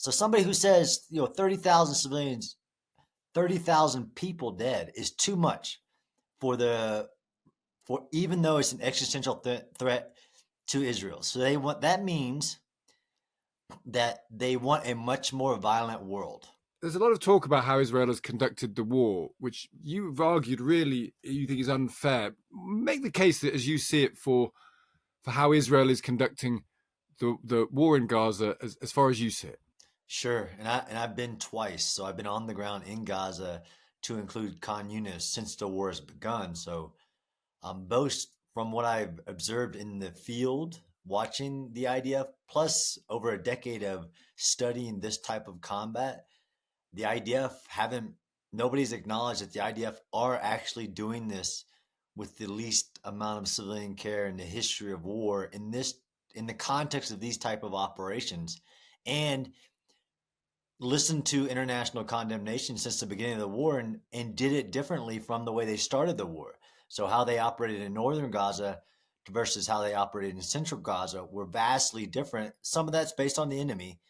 So somebody who says, 30,000 civilians, 30,000 people dead is too much for the for even though it's an existential threat to Israel. So that means that they want a much more violent world. There's a lot of talk about how Israel has conducted the war, which you've argued really you think is unfair. Make the case that as you see it for how Israel is conducting the war in Gaza as far as you see it. Sure, and I've been twice, so I've been on the ground in Gaza to include Khan Yunis since the war has begun. So both from what I've observed in the field, watching the IDF, plus over a decade of studying this type of combat, the IDF haven't, nobody's acknowledged that the IDF are actually doing this with the least amount of civilian care in the history of war in the context of these type of operations. And listened to international condemnation since the beginning of the war and did it differently from the way they started the war. So how they operated in northern Gaza versus how they operated in central Gaza were vastly different. Some of that's based on the enemy,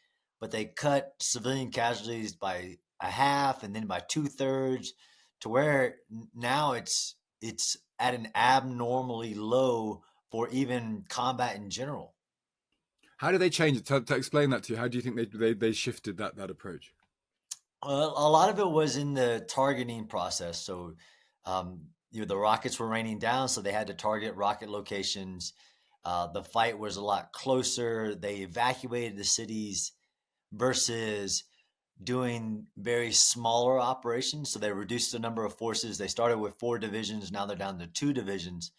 but they cut civilian casualties by a half and then by 2/3 to where now it's at an abnormally low for even combat in general. How do they change it? To explain that to you, how do you think they shifted that approach? A lot of it was in the targeting process. So, the rockets were raining down, so they had to target rocket locations. The fight was a lot closer. They evacuated the cities versus doing very smaller operations. So they reduced the number of forces. They started with 4 divisions. Now they're down to 2 divisions.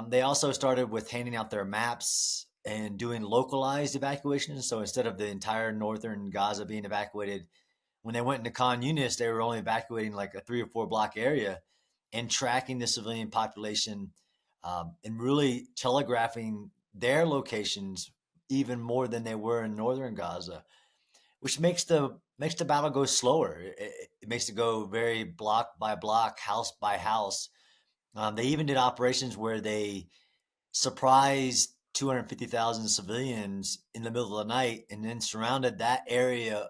They also started with handing out their maps and doing localized evacuations. So instead of the entire northern Gaza being evacuated, when they went into Khan Yunis, they were only evacuating like a 3 or 4 block area and tracking the civilian population and really telegraphing their locations even more than they were in northern Gaza, which makes the battle go slower. It makes it go very block by block, house by house. They even did operations where they surprised 250,000 civilians in the middle of the night and then surrounded that area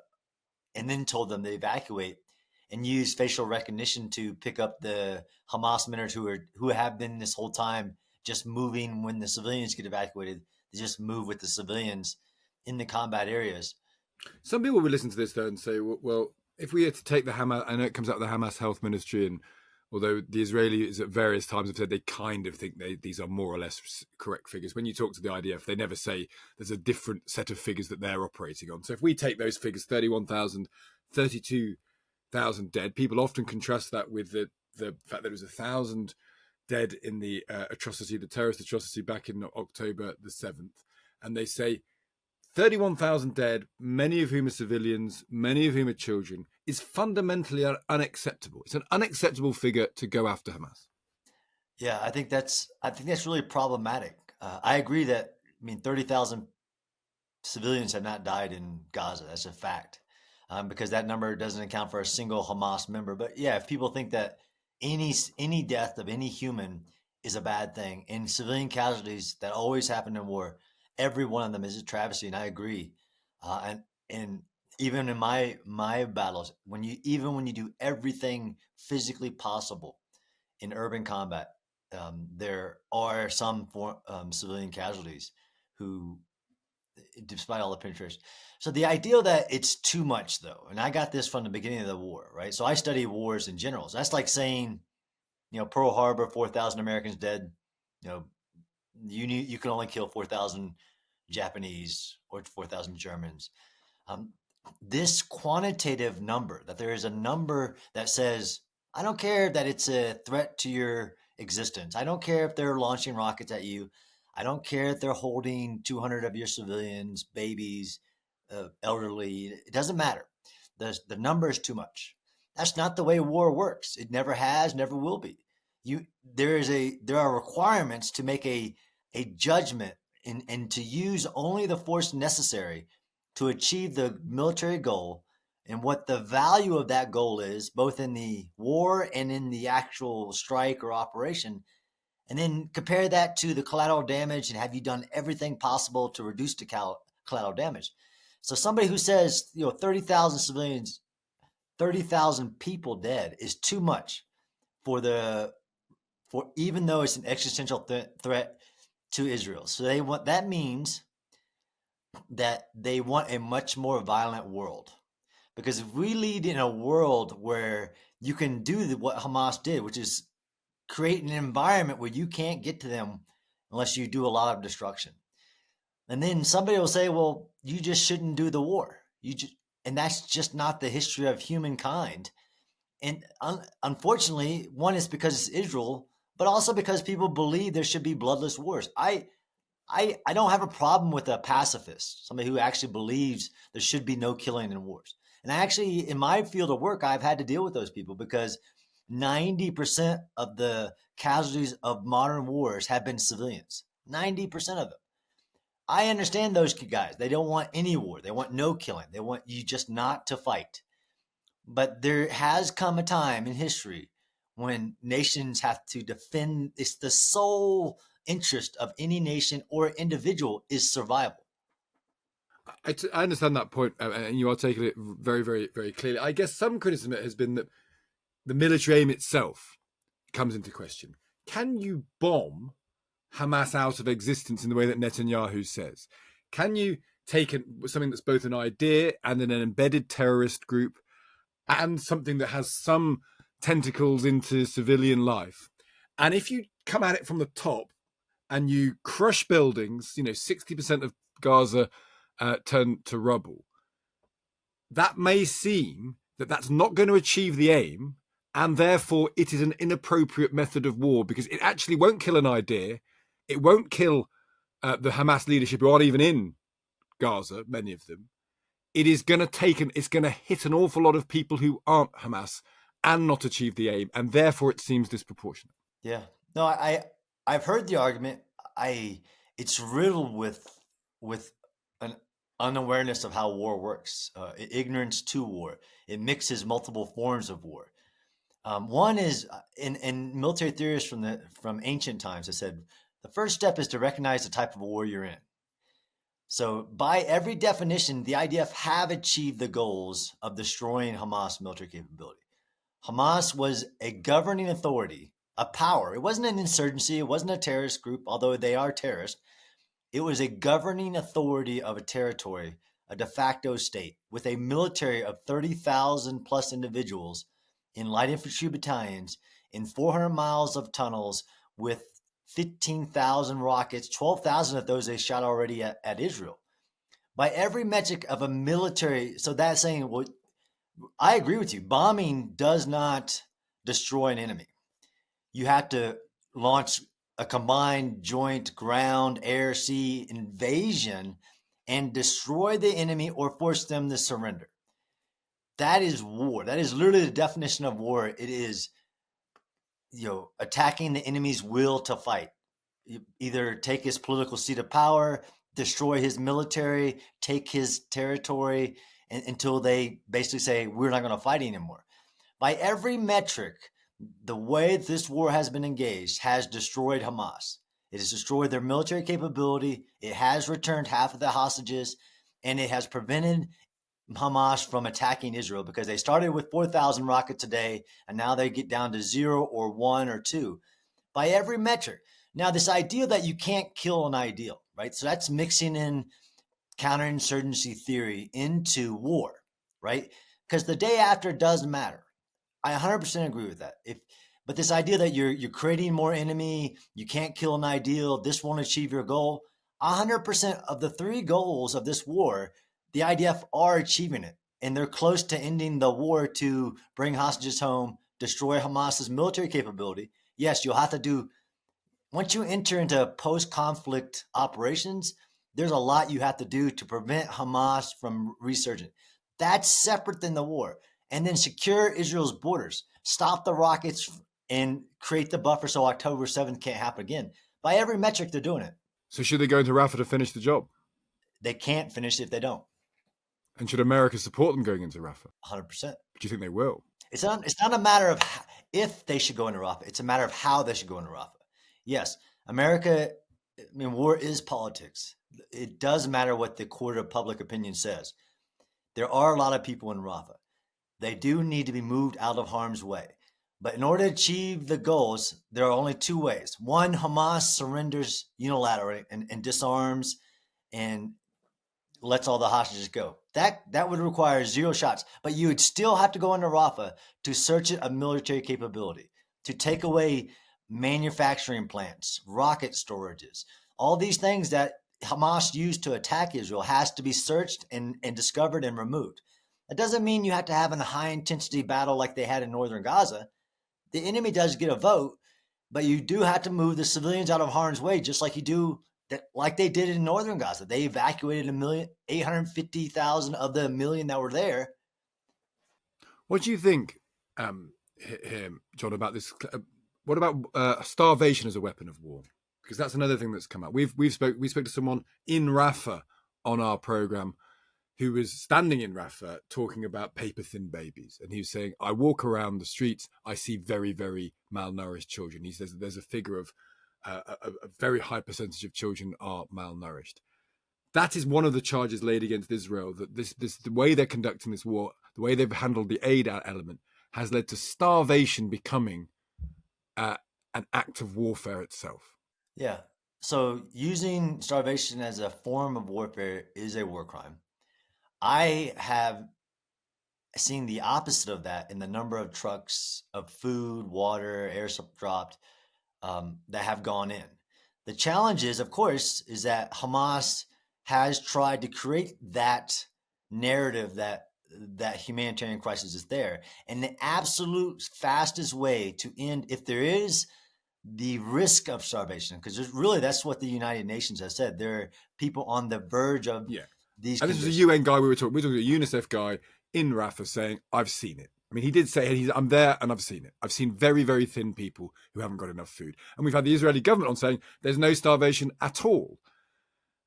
and then told them to evacuate and use facial recognition to pick up the Hamas miners who have been this whole time just moving when the civilians get evacuated. They just move with the civilians in the combat areas. Some people will listen to this though and say, well, if we had to take the Hamas, I know it comes out of the Hamas Health Ministry, and although the Israelis at various times have said they kind of think these are more or less correct figures, when you talk to the IDF, they never say there's a different set of figures that they're operating on. So if we take those figures, 31,000, 32,000 dead, people often contrast that with the fact that there was 1,000 dead in the atrocity, the terrorist atrocity back in October the 7th. And they say 31,000 dead, many of whom are civilians, many of whom are children, is fundamentally unacceptable. It's an unacceptable figure to go after Hamas. Yeah, I think that's really problematic. I agree that, I mean, 30,000 civilians have not died in Gaza. That's a fact, because that number doesn't account for a single Hamas member. But yeah, if people think that any death of any human is a bad thing, and civilian casualties that always happen in war, every one of them is a travesty, and I agree. And even in my battles, when you do everything physically possible in urban combat, there are some civilian casualties who, despite all the penetration. So the idea that it's too much, though, and I got this from the beginning of the war, right? So I study wars in general. So that's like saying, Pearl Harbor, 4,000 Americans dead. You know, you can only kill 4,000 Japanese or 4,000 Germans. Um, this quantitative number, that there is a number that says, I don't care that it's a threat to your existence. I don't care if they're launching rockets at you. I don't care if they're holding 200 of your civilians, babies, elderly. It doesn't matter. The number is too much. That's not the way war works. It never has, never will be. There are requirements to make a judgment and to use only the force necessary to achieve the military goal, and what the value of that goal is, both in the war and in the actual strike or operation, and then compare that to the collateral damage and have you done everything possible to reduce the collateral damage. So somebody who says 30,000 civilians, 30,000 people dead is too much for the for even though it's an existential threat to Israel. So that means that they want a much more violent world. Because if we lead in a world where you can do what Hamas did, which is create an environment where you can't get to them unless you do a lot of destruction. And then somebody will say, well, you just shouldn't do the war. And that's just not the history of humankind. And unfortunately, one is because it's Israel, but also because people believe there should be bloodless wars. I don't have a problem with a pacifist, somebody who actually believes there should be no killing in wars. And I actually, in my field of work, I've had to deal with those people because 90% of the casualties of modern wars have been civilians. 90% of them. I understand those guys. They don't want any war. They want no killing. They want you just not to fight. But there has come a time in history when nations have to defend. It's the sole interest of any nation or individual is survival. I understand that point, and you are taking it very, very, very clearly. I guess some criticism has been that the military aim itself comes into question. Can you bomb Hamas out of existence in the way that Netanyahu says? Can you take something that's both an idea and an embedded terrorist group and something that has some tentacles into civilian life? And if you come at it from the top and you crush buildings, 60% of Gaza turned to rubble, that may seem that that's not going to achieve the aim, and therefore it is an inappropriate method of war because it actually won't kill an idea. It won't kill the Hamas leadership who aren't even in Gaza, many of them. It is going to it's going to hit an awful lot of people who aren't Hamas and not achieve the aim, and therefore it seems disproportionate. Yeah. No, I've heard the argument. It's riddled with an unawareness of how war works, ignorance to war. It mixes multiple forms of war. One is in military theorists from ancient times have said the first step is to recognize the type of war you're in. So by every definition, the IDF have achieved the goals of destroying Hamas military capability. Hamas was a governing authority, a power. It wasn't an insurgency. It wasn't a terrorist group, although they are terrorists. It was a governing authority of a territory, a de facto state, with a military of 30,000 plus individuals in light infantry battalions, in 400 miles of tunnels, with 15,000 rockets, 12,000 of those they shot already at Israel. By every metric of a military, so that's saying, well, I agree with you. Bombing does not destroy an enemy. You have to launch a combined joint ground, air, sea invasion and destroy the enemy or force them to surrender. That is war. That is literally the definition of war. It is, attacking the enemy's will to fight. You either take his political seat of power, destroy his military, take his territory until they basically say, we're not going to fight anymore. By every metric, the way this war has been engaged has destroyed Hamas. It has destroyed their military capability. It has returned half of the hostages, and it has prevented Hamas from attacking Israel because they started with 4,000 rockets a day, and now they get down to 0 or 1 or 2 by every metric. Now, this idea that you can't kill an ideal, right? So that's mixing in counterinsurgency theory into war, right? Because the day after does matter. I 100% agree with that. But this idea that you're creating more enemy, you can't kill an ideal, this won't achieve your goal. 100% of the three goals of this war, the IDF are achieving it, and they're close to ending the war to bring hostages home, destroy Hamas's military capability. Yes, you'll have to do once you enter into post-conflict operations. There's a lot you have to do to prevent Hamas from resurging. That's separate than the war. And then secure Israel's borders, stop the rockets, and create the buffer so October 7th can't happen again. By every metric, they're doing it. So should they go into Rafah to finish the job? They can't finish it if they don't. And should America support them going into Rafah? 100%. Do you think they will? It's not a matter of if they should go into Rafah. It's a matter of how they should go into Rafah. Yes, America, war is politics. it does matter what the court of public opinion says. There are a lot of people in Rafah. They do need to be moved out of harm's way. But in order to achieve the goals, there are only two ways. One, Hamas surrenders unilaterally and disarms and lets all the hostages go. That would require zero shots, but you would still have to go into Rafah to search a military capability, to take away manufacturing plants, rocket storages, all these things that Hamas used to attack Israel has to be searched and discovered and removed. That doesn't mean you have to have a high intensity battle like they had in northern Gaza. The enemy does get a vote, but you do have to move the civilians out of harm's way, just like you do that, like they did in northern Gaza. They evacuated 850,000 of the million that were there. What do you think, here, John, about this? What about starvation as a weapon of war? Because that's another thing that's come up. We spoke to someone in Rafah on our program who was standing in Rafah talking about paper-thin babies. And he was saying, I walk around the streets, I see very, very malnourished children. He says that there's a figure of a very high percentage of children are malnourished. That is one of the charges laid against Israel, that this the way they're conducting this war, the way they've handled the aid element, has led to starvation becoming an act of warfare itself. Yeah. So using starvation as a form of warfare is a war crime. I have seen the opposite of that in the number of trucks of food, water, air dropped that have gone in. The challenge is, of course, is that Hamas has tried to create that narrative that humanitarian crisis is there, and the absolute fastest way to end, if there is the risk of starvation, because really that's what the United Nations has said. There are people on the verge of Yeah. these And this was a conditions. UN guy we were talking to a UNICEF guy in Rafah saying, I've seen it. I mean, he did say, I'm there and I've seen it. I've seen very, very thin people who haven't got enough food. And we've had the Israeli government on saying there's no starvation at all.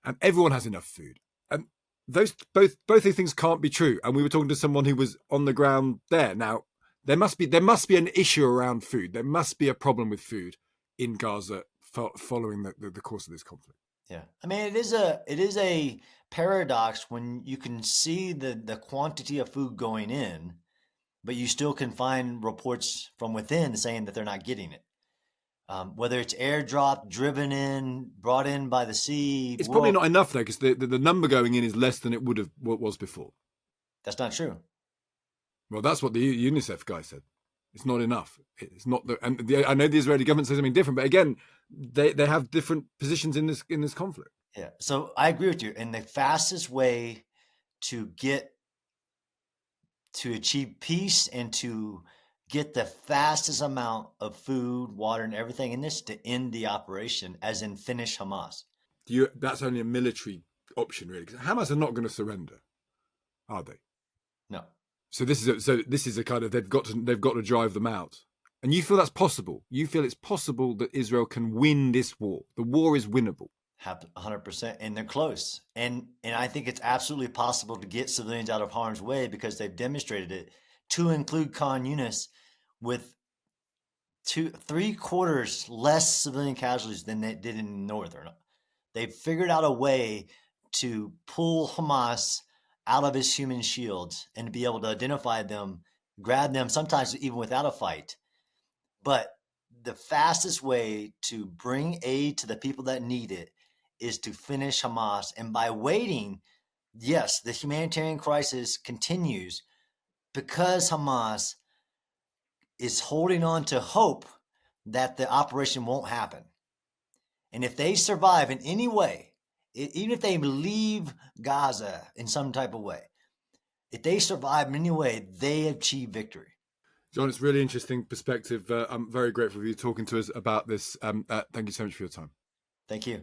And everyone has enough food. And those both these things can't be true. And we were talking to someone who was on the ground there. Now, there must be an issue around food. There must be a problem with food in Gaza following the course of this conflict. Yeah, I mean it is a paradox when you can see the quantity of food going in, but you still can find reports from within saying that they're not getting it. Whether it's airdropped, driven in, brought in by the sea, It's probably world, not enough though, because the number going in is less than it would have what was before. that's not true. Well, that's what the UNICEF guy said. It's not enough. It's not I know the Israeli government says something different, but again, they have different positions in this conflict. Yeah, so I agree with you. And the fastest way to get to achieve peace and to get the fastest amount of food, water, and everything in this to end the operation, as in finish Hamas. That's only a military option, really, because Hamas are not going to surrender, are they? No. So this is a kind of they've got to drive them out. And you feel that's possible. You feel it's possible that Israel can win this war. The war is winnable. 100%, and they're close. And I think it's absolutely possible to get civilians out of harm's way because they've demonstrated it, to include Khan Yunis, with 3/4 less civilian casualties than they did in northern. They've figured out a way to pull Hamas out of his human shields and to be able to identify them, grab them, sometimes even without a fight. But the fastest way to bring aid to the people that need it is to finish Hamas. And by waiting, yes, the humanitarian crisis continues because Hamas is holding on to hope that the operation won't happen. And if they survive in any way, even if they leave Gaza in some type of way, if they survive in any way, they achieve victory. John, it's really interesting perspective. I'm very grateful for you talking to us about this. Thank you so much for your time. Thank you.